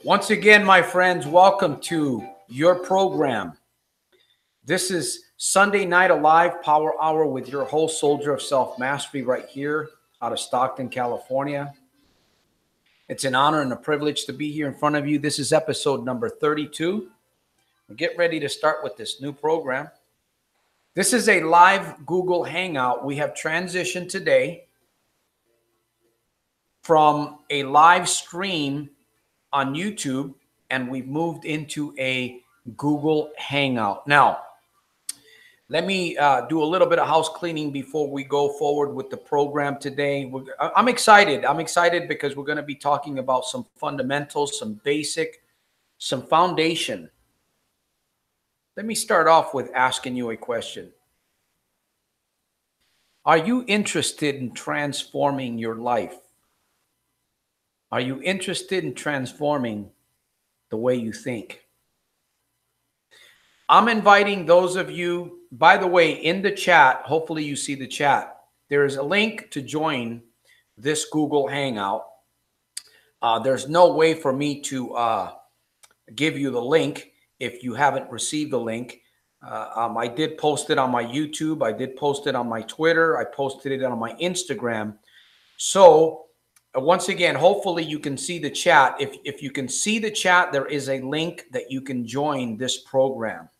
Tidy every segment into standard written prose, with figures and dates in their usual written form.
Once again, my friends, welcome to your program. This is Sunday Night Alive Power Hour with your host, Soldier of Self-Mastery, right here out of Stockton, California. It's an honor and a privilege to be here in front of you. This is episode number 32. Get ready to start with this new program. This is a live Google Hangout. We have transitioned today from a live stream on YouTube, and we've moved into a Google Hangout. Now, let me do a little bit of house cleaning before we go forward with the program today. I'm excited. I'm excited because we're going to be talking about some fundamentals, some basic, some foundation. Let me start off with asking you a question. Are you interested in transforming your life? Are you interested in transforming the way you think? I'm inviting those of you, by the way, in the chat, hopefully you see the chat. There is a link to join this Google Hangout. There's no way for me to give you the link if you haven't received the link. I did post it on my YouTube. I did post it on my Twitter. I posted it on my Instagram. So once again, hopefully you can see the chat. If you can see the chat, there is a link that you can join this program.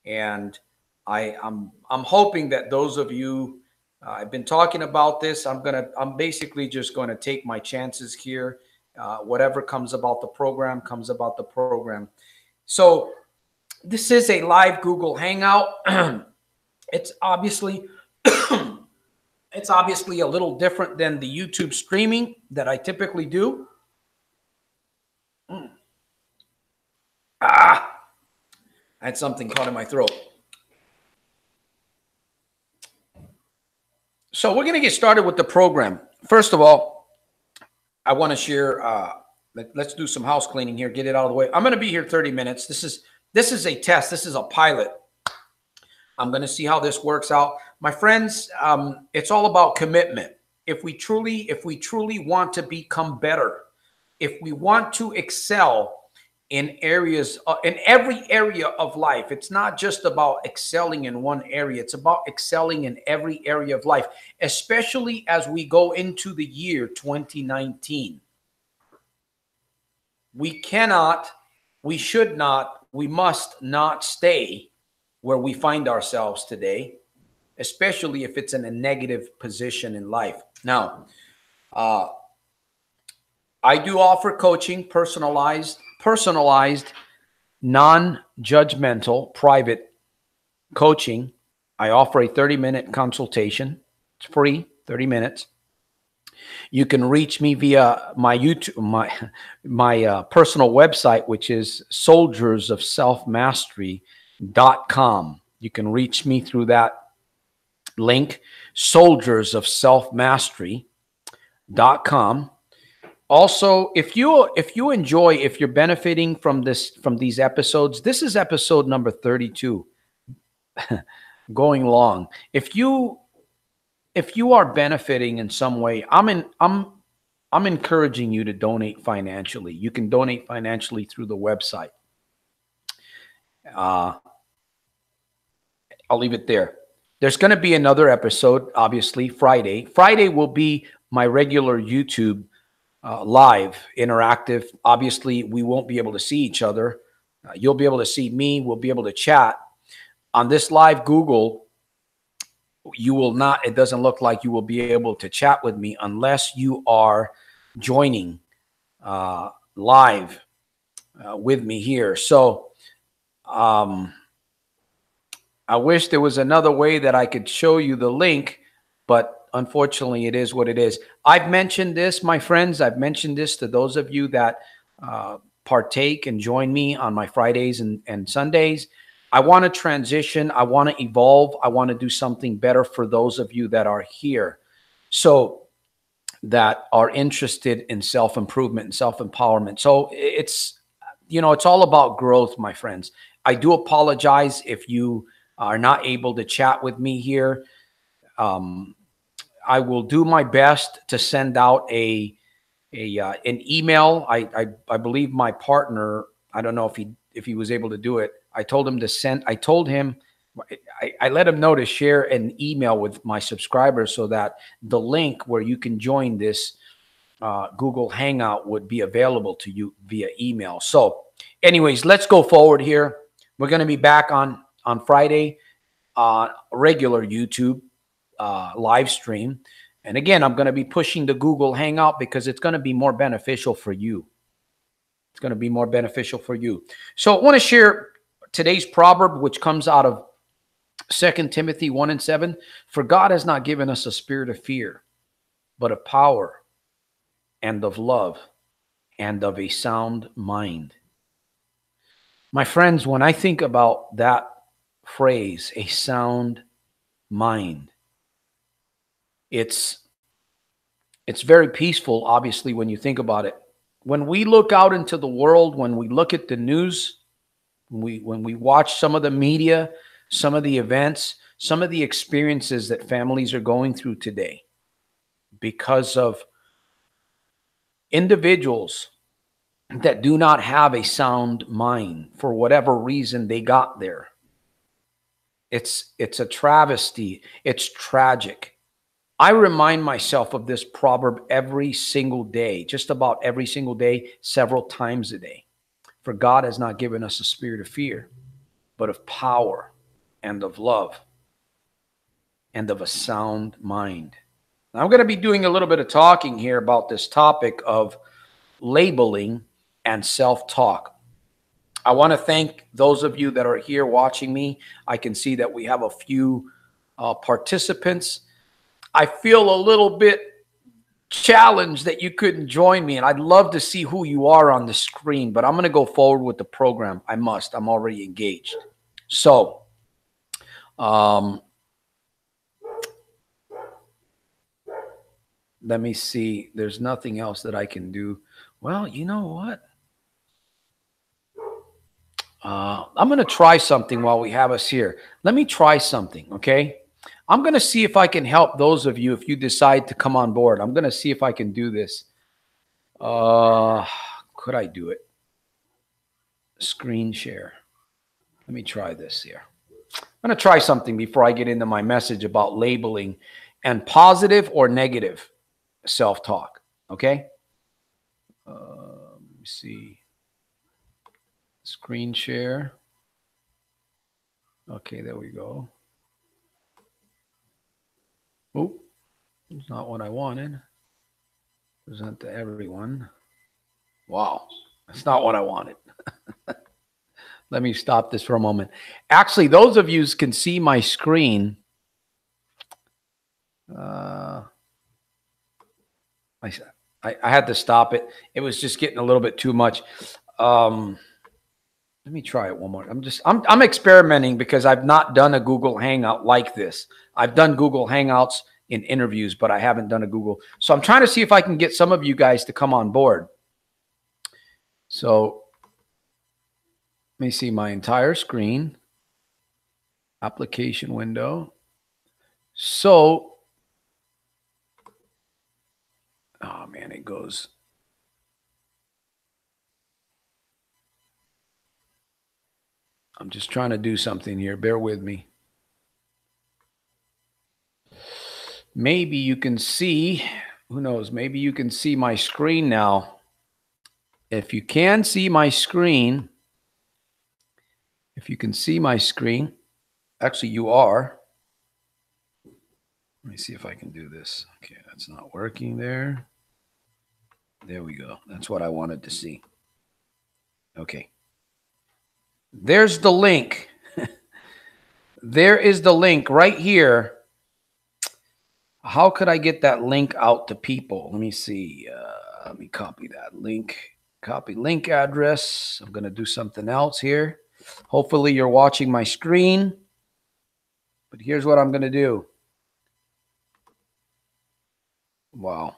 And I'm hoping that those of you, I've been talking about this. I'm basically just going to take my chances here. Whatever comes about the program comes about the program. So this is a live Google Hangout. It's obviously a little different than the YouTube streaming that I typically do. I had something caught in my throat. So we're going to get started with the program. First of all, I want to share, let's do some house cleaning here, get it out of the way. I'm going to be here 30 minutes. This is a test. This is a pilot. I'm going to see how this works out. My friends, it's all about commitment. If we truly want to become better, if we want to excel in areas, in every area of life, it's not just about excelling in one area. It's about excelling in every area of life, especially as we go into the year 2019. We cannot, we should not, we must not stay where we find ourselves today, especially if it's in a negative position in life. Now, I do offer coaching, personalized, non-judgmental, private coaching. I offer a 30-minute consultation. It's free, 30 minutes. You can reach me via my YouTube, my personal website, which is soldiersofselfmastery.com. You can reach me through that link, soldiersofselfmastery.com. Also, if you enjoy, if you're benefiting from these episodes, this is episode number 32, going long. If you are benefiting in some way, I'm encouraging you to donate financially. You can donate financially through the website. I'll leave it there. There's going to be another episode, obviously, Friday. Friday will be my regular YouTube live, interactive. Obviously, we won't be able to see each other. You'll be able to see me. We'll be able to chat. On this live Google, you will not, it doesn't look like you will be able to chat with me unless you are joining live with me here. So I wish there was another way that I could show you the link, but unfortunately it is what it is. I've mentioned this, my friends. I've mentioned this to those of you that partake and join me on my Fridays and Sundays. I want to transition. I want to evolve. I want to do something better for those of you that are here. So that are interested in self-improvement and self-empowerment. So it's, you know, it's all about growth, my friends. I do apologize if you are not able to chat with me here. I will do my best to send out an email. I believe my partner, I don't know if he was able to do it. I told him to send, I told him, I let him know to share an email with my subscribers so that the link where you can join this Google Hangout would be available to you via email. So anyways, let's go forward here. We're going to be back on Friday, regular YouTube live stream. And again, I'm going to be pushing the Google Hangout because it's going to be more beneficial for you. It's going to be more beneficial for you. So I want to share today's proverb, which comes out of 2 Timothy 1:7. For God has not given us a spirit of fear, but of power and of love and of a sound mind. My friends, when I think about that phrase, a sound mind, it's very peaceful, obviously, when you think about it. When we look out into the world, when we look at the news, when we watch some of the media, some of the events, some of the experiences that families are going through today because of individuals that do not have a sound mind for whatever reason they got there. It's a travesty. It's tragic. I remind myself of this proverb every single day, just about every single day, several times a day. For God has not given us a spirit of fear, but of power and of love and of a sound mind. Now, I'm going to be doing a little bit of talking here about this topic of labeling and self-talk. I want to thank those of you that are here watching me. I can see that we have a few participants. I feel a little bit challenged that you couldn't join me, and I'd love to see who you are on the screen, but I'm going to go forward with the program. I must. I'm already engaged. So, let me see. There's nothing else that I can do. Well, you know what? I'm going to try something while we have us here. Let me try something, okay? I'm going to see if I can help those of you if you decide to come on board. I'm going to see if I can do this. Could I do it? Screen share. Let me try this here. I'm going to try something before I get into my message about labeling and positive or negative self-talk, okay? Let me see. Screen share. Okay, there we go. Oh, it's not what I wanted. Present to everyone. Wow, that's not what I wanted. Let me stop this for a moment. Actually, those of you can see my screen. I had to stop it. It was just getting a little bit too much. Let me try it one more. I'm experimenting because I've not done a Google Hangout like this. I've done Google Hangouts in interviews, but I haven't done a Google. So I'm trying to see if I can get some of you guys to come on board. So let me see my entire screen. Application window. So, oh man, it goes. I'm just trying to do something here. Bear with me. Maybe you can see, who knows, maybe you can see my screen now. If you can see my screen, Actually, you are. Let me see if I can do this. Okay, that's not working there. There we go. That's what I wanted to see. Okay. There's the link. There is the link right here. How could I get that link out to people? Let me see. Let me copy that link. Copy link address. I'm going to do something else here. Hopefully you're watching my screen. But here's what I'm going to do. Wow.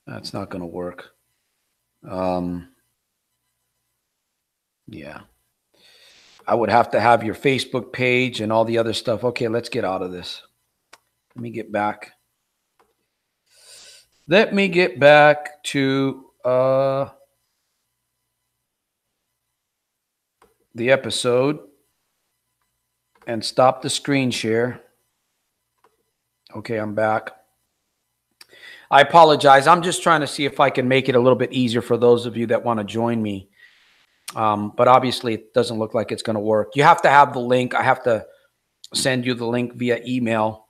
That's not going to work. Yeah. I would have to have your Facebook page and all the other stuff. Okay, let's get out of this. Let me get back. Let me get back to the episode and stop the screen share. Okay, I'm back. I apologize. I'm just trying to see if I can make it a little bit easier for those of you that want to join me. But obviously, it doesn't look like it's going to work. You have to have the link. I have to send you the link via email.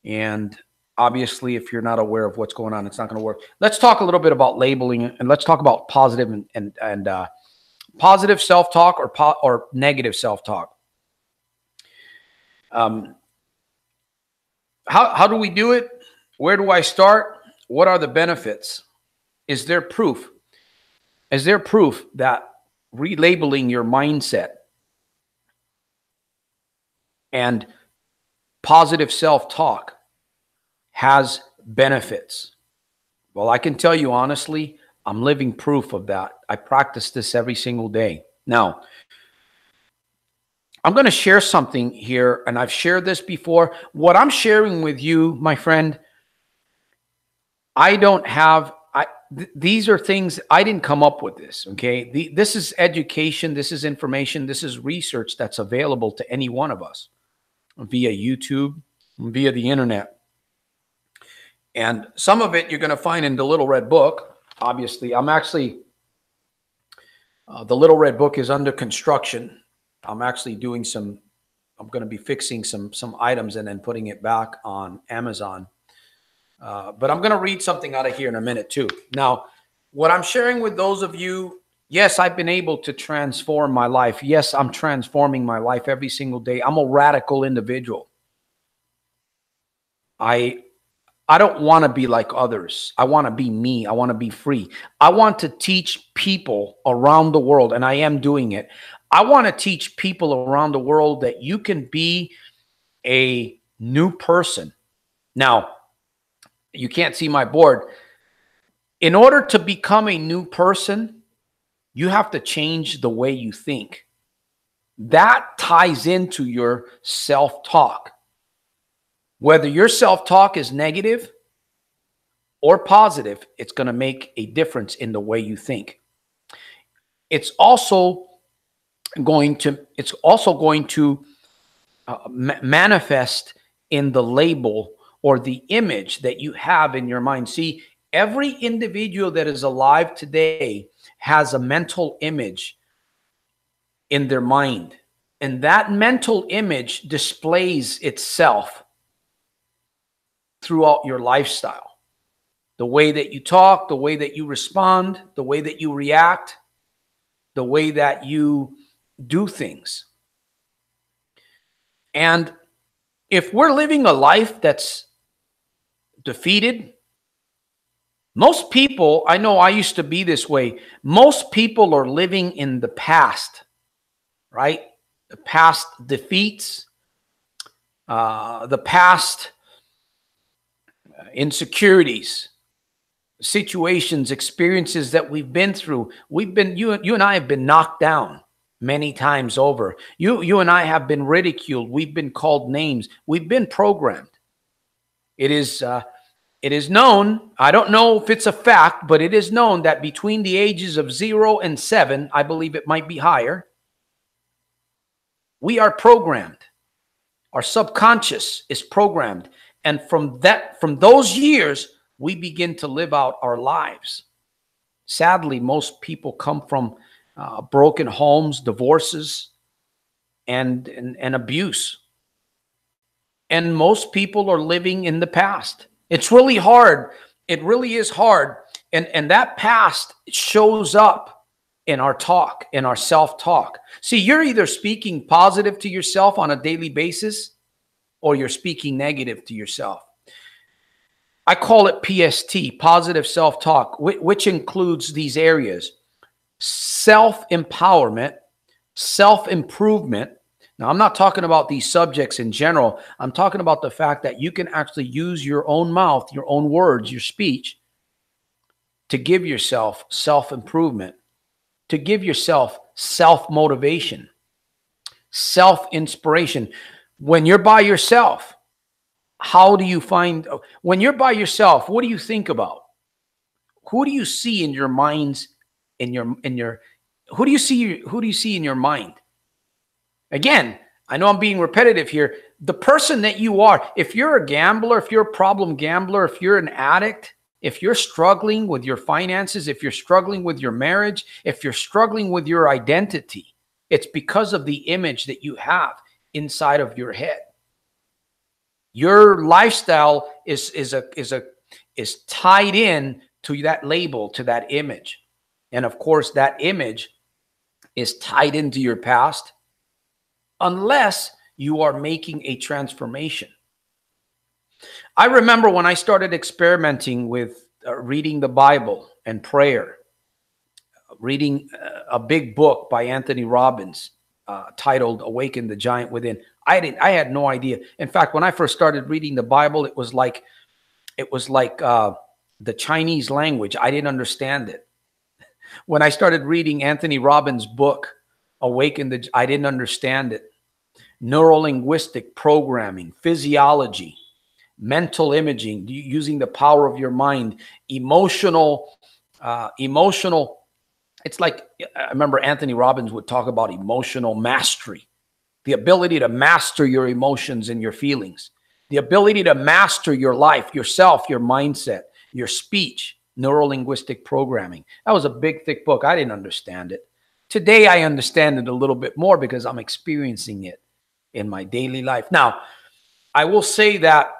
And obviously, if you're not aware of what's going on, it's not going to work. Let's talk a little bit about labeling, and let's talk about positive and positive self-talk or negative self-talk. How do we do it? Where do I start? What are the benefits? Is there proof? Is there proof that relabeling your mindset and positive self-talk has benefits? Well, I can tell you honestly, I'm living proof of that. I practice this every single day. Now, I'm going to share something here, and I've shared this before. What I'm sharing with you, my friend, I don't have, these are things, I didn't come up with this, okay? This is education, this is information, this is research that's available to any one of us via YouTube, via the internet. And some of it you're going to find in the Little Red Book. Obviously, I'm actually, the Little Red Book is under construction. I'm actually doing some, I'm going to be fixing some items and then putting it back on Amazon. But I'm going to read something out of here in a minute too. Now, what I'm sharing with those of you, yes, I've been able to transform my life. Yes, I'm transforming my life every single day. I'm a radical individual. I don't want to be like others. I want to be me. I want to be free. I want to teach people around the world, and I am doing it. I want to teach people around the world that you can be a new person. Now, you can't see my board. In order to become a new person, you have to change the way you think. That ties into your self-talk. Whether your self-talk is negative or positive, it's going to make a difference in the way you think. It's also going to manifest in the label or the image that you have in your mind. See, every individual that is alive today has a mental image in their mind. And that mental image displays itself throughout your lifestyle. The way that you talk, the way that you respond, the way that you react, the way that you do things. And if we're living a life that's defeated, most people, I know I used to be this way, most people are living in the past, right? The past defeats, the past insecurities, situations, experiences that we've been through. You and I have been knocked down many times over. You and I have been ridiculed. We've been called names. We've been programmed. It is known, I don't know if it's a fact, but it is known that between the ages of 0 and 7, I believe it might be higher, we are programmed. Our subconscious is programmed. And from those years, we begin to live out our lives. Sadly, most people come from broken homes, divorces, and abuse. And most people are living in the past. It's really hard. It really is hard. And that past shows up in our talk, in our self-talk. See, you're either speaking positive to yourself on a daily basis, or you're speaking negative to yourself. I call it PST, positive self-talk, which includes these areas: self-empowerment, self-improvement. Now, I'm not talking about these subjects in general. I'm talking about the fact that you can actually use your own mouth, your own words, your speech to give yourself self-improvement, to give yourself self-motivation, self-inspiration. When you're by yourself, how do you find, when you're by yourself, what do you think about? Who do you see in your minds, who do you see in your mind? Again, I know I'm being repetitive here. The person that you are, if you're a gambler, if you're a problem gambler, if you're an addict, if you're struggling with your finances, if you're struggling with your marriage, if you're struggling with your identity, it's because of the image that you have inside of your head. Your lifestyle is tied in to that label, to that image. And of course, that image is tied into your past, unless you are making a transformation. I remember when I started experimenting with reading the Bible and prayer, reading a big book by Anthony Robbins titled "Awaken the Giant Within." I had no idea. In fact, when I first started reading the Bible, it was like the Chinese language. I didn't understand it. When I started reading Anthony Robbins' book, I didn't understand it. Neuro-linguistic programming, physiology, mental imaging, using the power of your mind, emotional. It's like, I remember Anthony Robbins would talk about emotional mastery, the ability to master your emotions and your feelings, the ability to master your life, yourself, your mindset, your speech, neuro-linguistic programming. That was a big, thick book. I didn't understand it. Today, I understand it a little bit more because I'm experiencing it in my daily life. Now, I will say that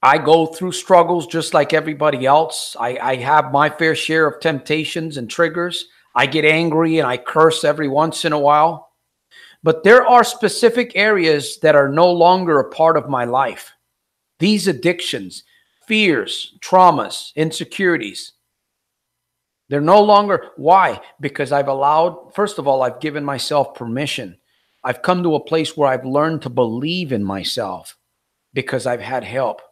I go through struggles just like everybody else. I have my fair share of temptations and triggers. I get angry and I curse every once in a while. But there are specific areas that are no longer a part of my life. These addictions, fears, traumas, insecurities, they're no longer. Why? Because I've allowed, first of all, I've given myself permission. I've come to a place where I've learned to believe in myself because I've had help.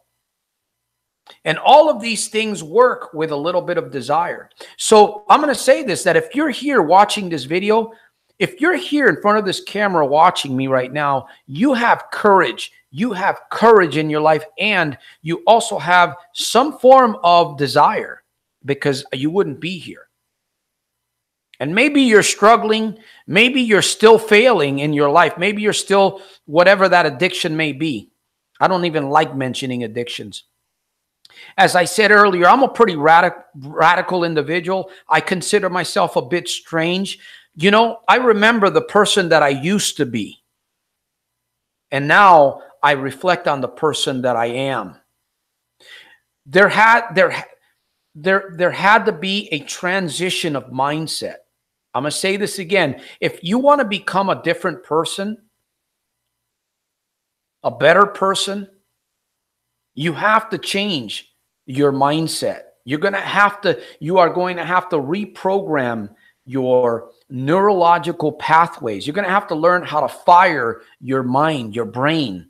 And all of these things work with a little bit of desire. So I'm going to say this, that if you're here watching this video, if you're here in front of this camera watching me right now, you have courage. You have courage in your life, and you also have some form of desire, because you wouldn't be here. And maybe you're struggling. Maybe you're still failing in your life. Maybe you're still, whatever that addiction may be. I don't even like mentioning addictions. As I said earlier, I'm a pretty radical individual. I consider myself a bit strange. You know, I remember the person that I used to be. And now I reflect on the person that I am. There had to be a transition of mindset. I'm going to say this again. If you want to become a different person, a better person, you have to change your mindset. You are going to have to reprogram your neurological pathways. You're going to have to learn how to fire your mind, your brain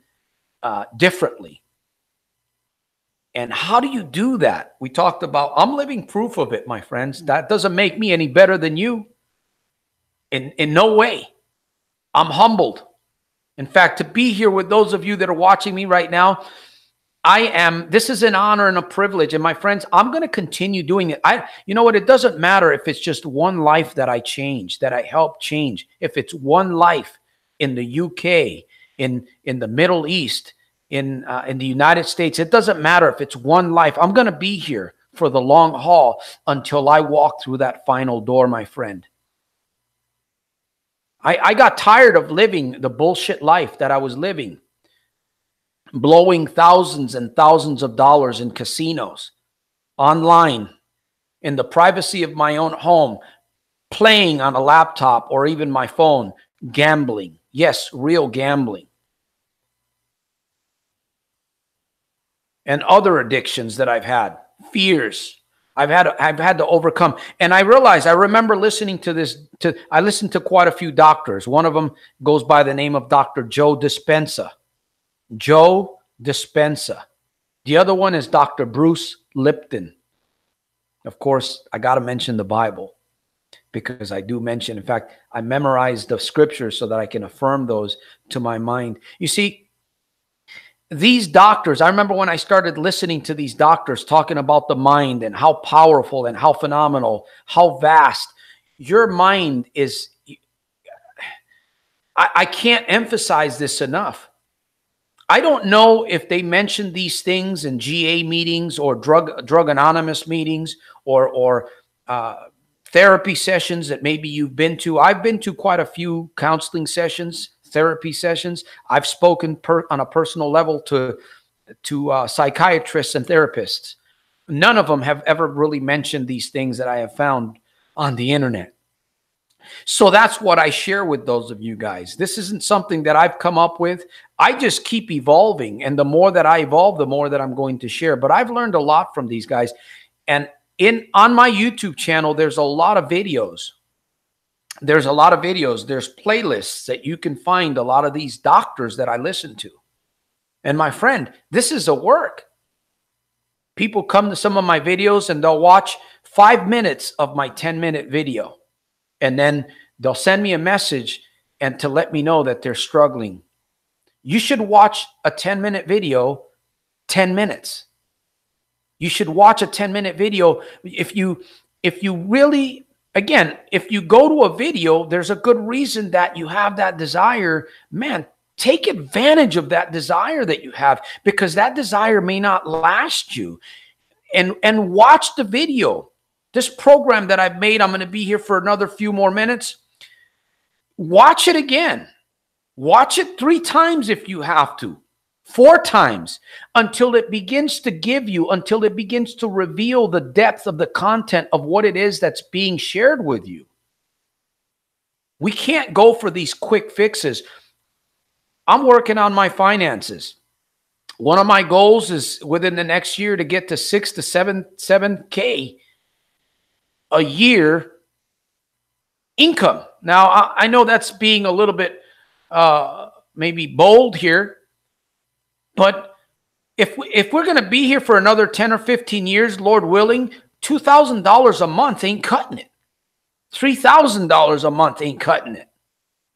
differently. And how do you do that? We talked about, I'm living proof of it, my friends. That doesn't make me any better than you. In no way. I'm humbled. In fact, to be here with those of you that are watching me right now, this is an honor and a privilege. And my friends, I'm going to continue doing it. You know what? It doesn't matter if it's just one life that I change, that I help change. If it's one life in the UK, in the Middle East, in the United States, it doesn't matter if it's one life. I'm going to be here for the long haul until I walk through that final door, my friend. I got tired of living the bullshit life that I was living, blowing thousands and thousands of dollars in casinos, online, in the privacy of my own home, playing on a laptop or even my phone, gambling. Yes, real gambling. And other addictions that I've had, fears I've had to overcome. And I realized, I remember listening to this, I listened to quite a few doctors. One of them goes by the name of Dr. Joe Dispenza. Joe Dispenza. The other one is Dr. Bruce Lipton. Of course, I got to mention the Bible, because I do mention, in fact, I memorized the scriptures so that I can affirm those to my mind. You see, these doctors, I remember when I started listening to these doctors talking about the mind and how powerful and how phenomenal, how vast your mind is. I can't emphasize this enough. I don't know if they mention these things in GA meetings or drug anonymous meetings or therapy sessions that maybe you've been to. I've been to quite a few counseling sessions, therapy sessions. I've spoken on a personal level to psychiatrists and therapists. None of them have ever really mentioned these things that I have found on the internet. So that's what I share with those of you guys. This isn't something that I've come up with. I just keep evolving. And the more that I evolve, the more that I'm going to share. But I've learned a lot from these guys. And on my YouTube channel, there's a lot of videos. There's a lot of videos. There's playlists that you can find a lot of these doctors that I listen to. And my friend, this is a work. People come to some of my videos and they'll watch 5 minutes of my 10-minute video. And then they'll send me a message and to let me know that they're struggling. You should watch a 10-minute video 10 minutes. You should watch a 10-minute video. If you really, again, if you go to a video, there's a good reason that you have that desire. Man, take advantage of that desire that you have, because that desire may not last you. And watch the video. This program that I've made, I'm going to be here for another few more minutes. Watch it again. Watch it 3 times if you have to. 4 times until it begins to give you, until it begins to reveal the depth of the content of what it is that's being shared with you. We can't go for these quick fixes. I'm working on my finances. One of my goals is within the next year to get to 6 to 7K a year income. Now, I know that's being a little bit maybe bold here, but if we're going to be here for another 10 or 15 years, Lord willing, $2,000 a month ain't cutting it. $3,000 a month ain't cutting it.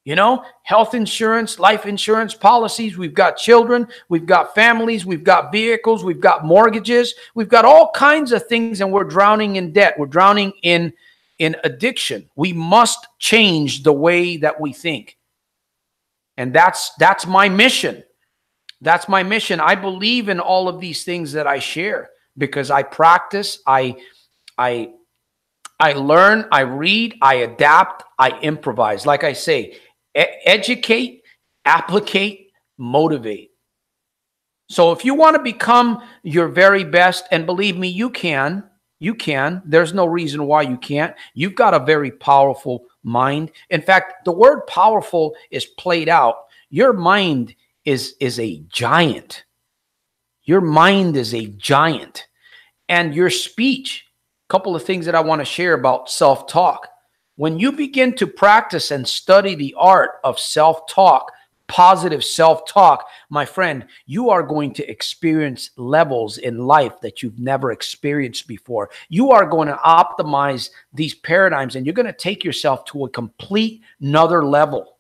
You know, health insurance, life insurance policies. We've got children. We've got families. We've got vehicles. We've got mortgages. We've got all kinds of things, and we're drowning in debt. We're drowning in addiction. We must change the way that we think. And that's my mission. That's my mission. I believe in all of these things that I share because I practice, I learn, I read, I adapt, I improvise. Like I say, educate, applicate, motivate. So if you want to become your very best, and believe me, you can. There's no reason why you can't. You've got a very powerful mind. In fact, the word powerful is played out. Your mind is a giant. Your mind is a giant. And your speech, a couple of things that I want to share about self-talk. When you begin to practice and study the art of self-talk, positive self-talk, my friend, you are going to experience levels in life that you've never experienced before. You are going to optimize these paradigms, and you're going to take yourself to a complete another level.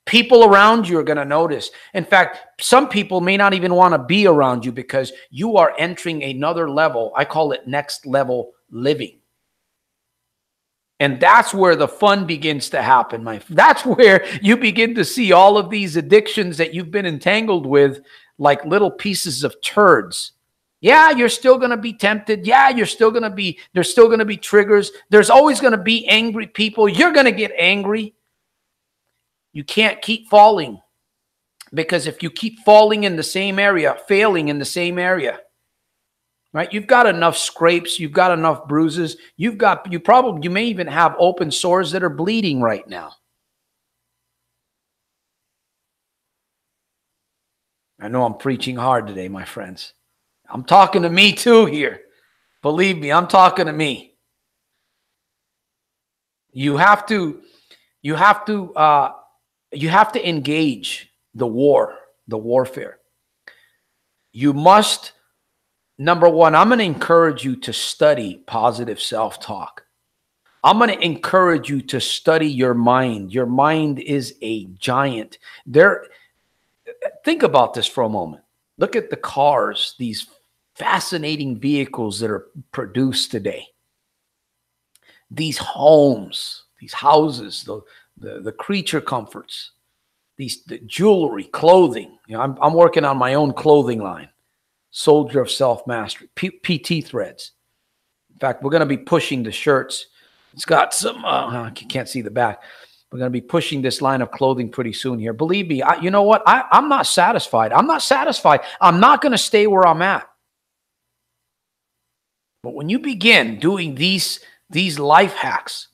People around you are going to notice. In fact, some people may not even want to be around you because you are entering another level. I call it next level living. And that's where the fun begins to happen, That's where you begin to see all of these addictions that you've been entangled with like little pieces of turds. Yeah, you're still going to be tempted. Yeah, there's still going to be triggers. There's always going to be angry people. You're going to get angry. You can't keep falling, because if you keep falling in the same area, failing in the same area, right? You've got enough scrapes, you've got enough bruises, you may even have open sores that are bleeding right now. I know I'm preaching hard today, my friends. I'm talking to me too here. Believe me, I'm talking to me. You have to engage the warfare. You must, number one, I'm going to encourage you to study positive self-talk. I'm going to encourage you to study your mind. Your mind is a giant. Think about this for a moment. Look at the cars, these fascinating vehicles that are produced today. These homes, these houses, the creature comforts, the jewelry, clothing. You know, I'm working on my own clothing line, Soldier of Self-Mastery, PT threads. In fact, we're going to be pushing the shirts. It's got some, you can't see the back. We're going to be pushing this line of clothing pretty soon here. Believe me, you know what? I'm not satisfied. I'm not satisfied. I'm not going to stay where I'm at. But when you begin doing these life hacks,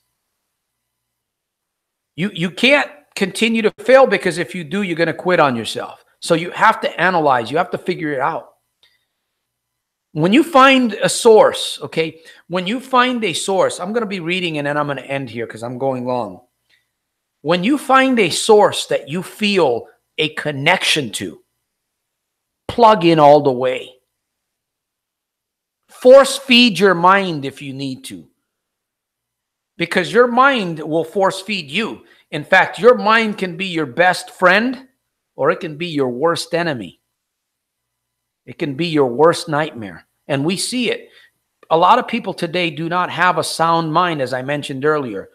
you can't continue to fail, because if you do, you're going to quit on yourself. So you have to analyze. You have to figure it out. When you find a source, okay, when you find a source, I'm going to be reading and then I'm going to end here because I'm going long. When you find a source that you feel a connection to, plug in all the way. Force feed your mind if you need to, because your mind will force feed you. In fact, your mind can be your best friend or it can be your worst enemy. It can be your worst nightmare. And we see it. A lot of people today do not have a sound mind, as I mentioned earlier.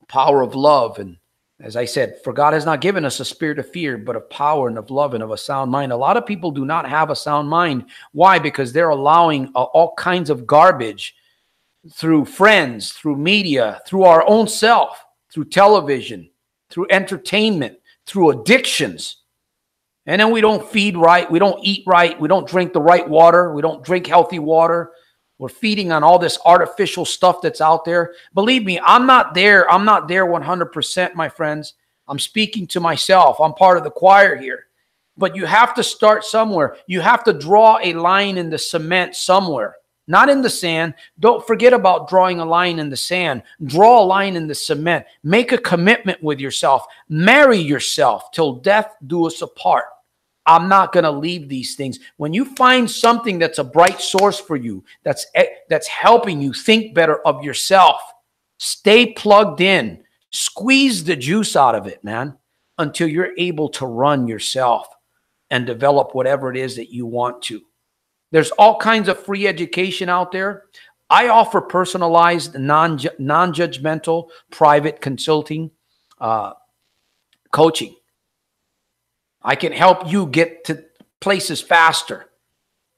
Power of love. And as I said, for God has not given us a spirit of fear, but of power and of love and of a sound mind. A lot of people do not have a sound mind. Why? Because they're allowing all kinds of garbage through friends, through media, through our own self, through television, through entertainment, through addictions. And then we don't feed right. We don't eat right. We don't drink the right water. We don't drink healthy water. We're feeding on all this artificial stuff that's out there. Believe me, I'm not there. I'm not there 100%, my friends. I'm speaking to myself. I'm part of the choir here. But you have to start somewhere. You have to draw a line in the cement somewhere, not in the sand. Don't forget about drawing a line in the sand. Draw a line in the cement. Make a commitment with yourself. Marry yourself till death do us apart. I'm not going to leave these things. When you find something that's a bright source for you, that's helping you think better of yourself, stay plugged in. Squeeze the juice out of it, man, until you're able to run yourself and develop whatever it is that you want to. There's all kinds of free education out there. I offer personalized, non-judgmental, private consulting, coaching. I can help you get to places faster.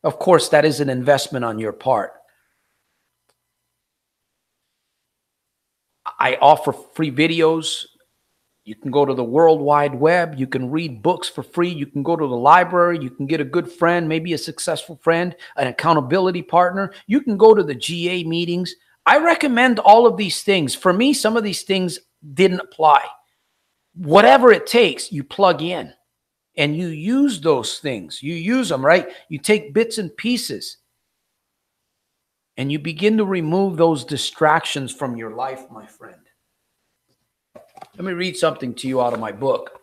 Of course, that is an investment on your part. I offer free videos. You can go to the World Wide Web. You can read books for free. You can go to the library. You can get a good friend, maybe a successful friend, an accountability partner. You can go to the GA meetings. I recommend all of these things. For me, some of these things didn't apply. Whatever it takes, you plug in. And you use those things. You use them, right? You take bits and pieces. And you begin to remove those distractions from your life, my friend. Let me read something to you out of my book.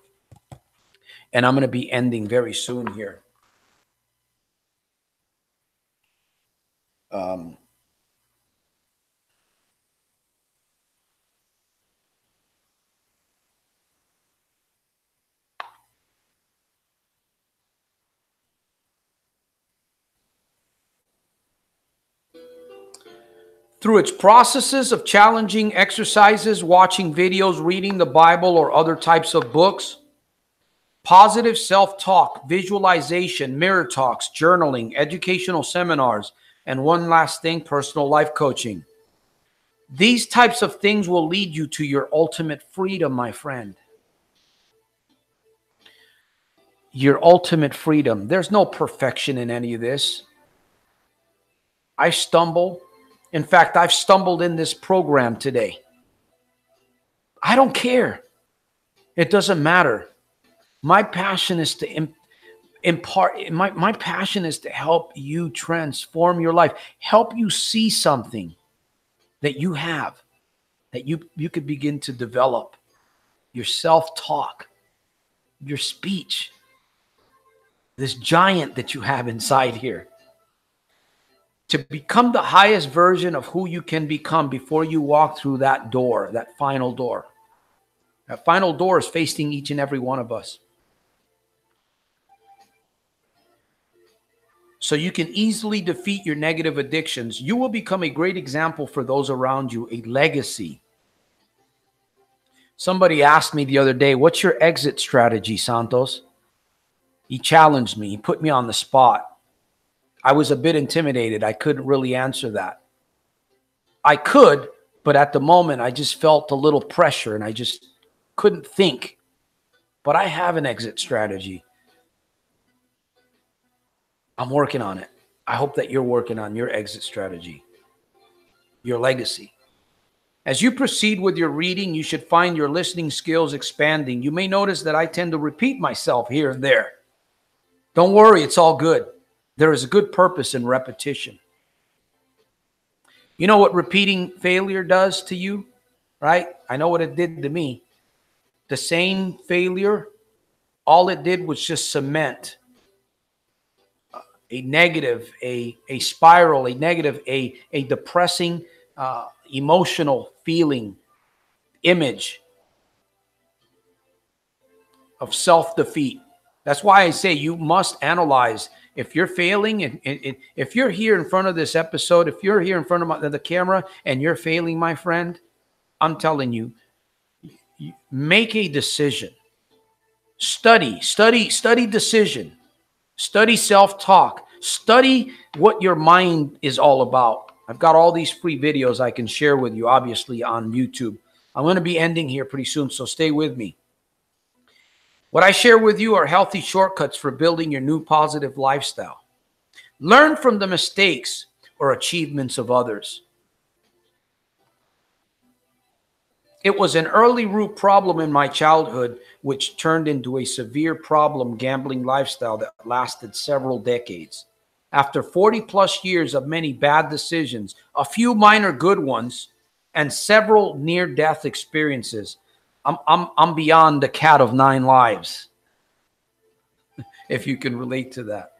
And I'm going to be ending very soon here. Through its processes of challenging exercises, watching videos, reading the Bible or other types of books, positive self-talk, visualization, mirror talks, journaling, educational seminars, and one last thing, personal life coaching. These types of things will lead you to your ultimate freedom, my friend. your ultimate freedom. There's no perfection in any of this. I stumble. In fact, I've stumbled in this program today. I don't care. It doesn't matter. My passion is to impart. My passion is to help you transform your life, help you see something that you have, that you could begin to develop, your self-talk, your speech, this giant that you have inside here. To become the highest version of who you can become before you walk through that door, that final door. That final door is facing each and every one of us. So you can easily defeat your negative addictions. You will become a great example for those around you, a legacy. Somebody asked me the other day, what's your exit strategy, Santos? He challenged me. He put me on the spot. I was a bit intimidated. I couldn't really answer that. I could, but at the moment, I just felt a little pressure and I just couldn't think. But I have an exit strategy. I'm working on it. I hope that you're working on your exit strategy, your legacy. As you proceed with your reading, you should find your listening skills expanding. You may notice that I tend to repeat myself here and there. Don't worry, it's all good. There is a good purpose in repetition. You know what repeating failure does to you, right? I know what it did to me. The same failure, all it did was just cement a negative, a spiral, a negative, a depressing, emotional feeling, image of self-defeat. That's why I say you must analyze. If you're failing, and if you're here in front of this episode, if you're here in front of the camera and you're failing, my friend, I'm telling you, make a decision. Study decision. Study self-talk. Study what your mind is all about. I've got all these free videos I can share with you, obviously, on YouTube. I'm going to be ending here pretty soon, so stay with me. What I share with you are healthy shortcuts for building your new positive lifestyle. Learn from the mistakes or achievements of others. It was an early root problem in my childhood, which turned into a severe problem gambling lifestyle that lasted several decades. After 40 plus years of many bad decisions, a few minor good ones, and several near-death experiences, I'm beyond the cat of 9 lives, if you can relate to that.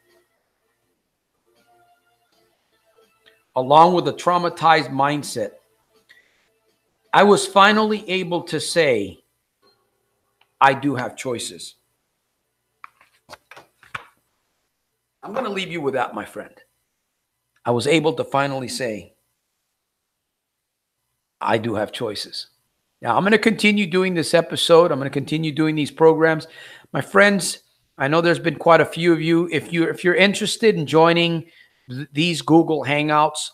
Along with a traumatized mindset, I was finally able to say, I do have choices. I'm going to leave you with that, my friend. I was able to finally say, I do have choices. Now, I'm going to continue doing this episode. I'm going to continue doing these programs. My friends, I know there's been quite a few of you. If you're interested in joining these Google Hangouts,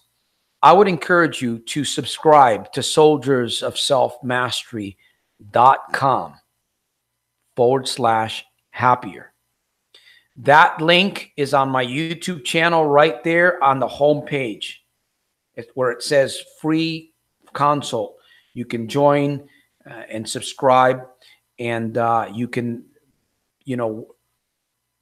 I would encourage you to subscribe to soldiersofselfmastery.com/happier. That link is on my YouTube channel right there on the home page. It's where it says free consult. You can join and subscribe, and you can,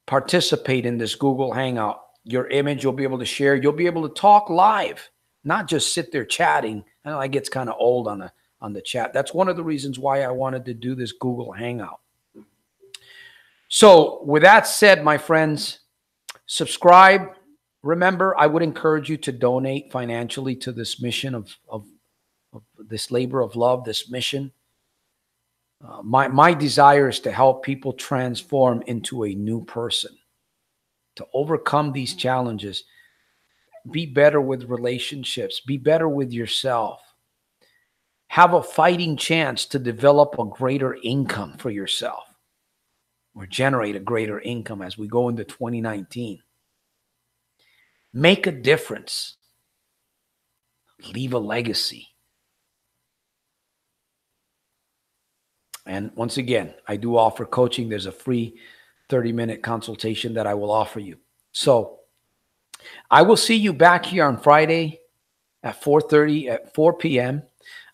participate in this Google Hangout. Your image you'll be able to share. You'll be able to talk live, not just sit there chatting. I know it gets kind of old on the chat. That's one of the reasons why I wanted to do this Google Hangout. So with that said, my friends, subscribe. Remember, I would encourage you to donate financially to this mission of this labor of love, this mission. My desire is to help people transform into a new person, to overcome these challenges, be better with relationships, be better with yourself, have a fighting chance to develop a greater income for yourself or generate a greater income as we go into 2019. Make a difference. Leave a legacy. And once again, I do offer coaching. There's a free 30-minute consultation that I will offer you. So I will see you back here on Friday at 4:30 at 4 p.m.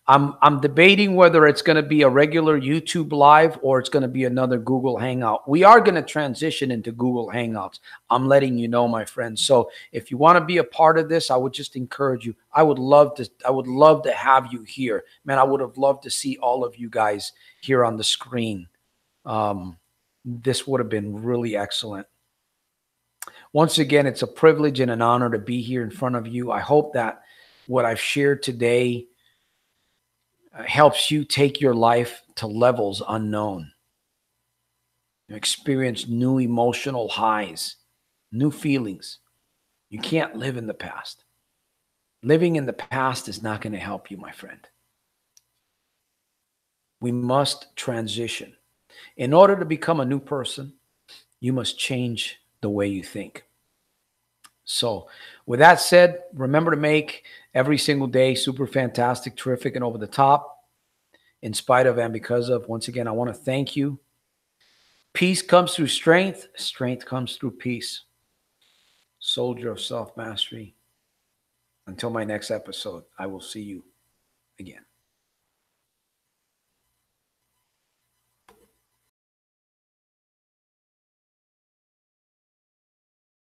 I'm debating whether it's going to be a regular YouTube live or it's going to be another Google Hangout. We are going to transition into Google Hangouts. I'm letting you know, my friends. So if you want to be a part of this, I would just encourage you. I would love to have you here. Man, I would have loved to see all of you guys here on the screen. This would have been really excellent. Once again, it's a privilege and an honor to be here in front of you. I hope that what I've shared today helps you take your life to levels unknown. Experience new emotional highs, new feelings. You can't live in the past. Living in the past is not going to help you, my friend. We must transition. In order to become a new person, you must change the way you think. So with that said, remember to make every single day super fantastic, terrific, and over the top. In spite of and because of, once again, I want to thank you. Peace comes through strength. Strength comes through peace. Soldier of self-mastery. Until my next episode, I will see you again.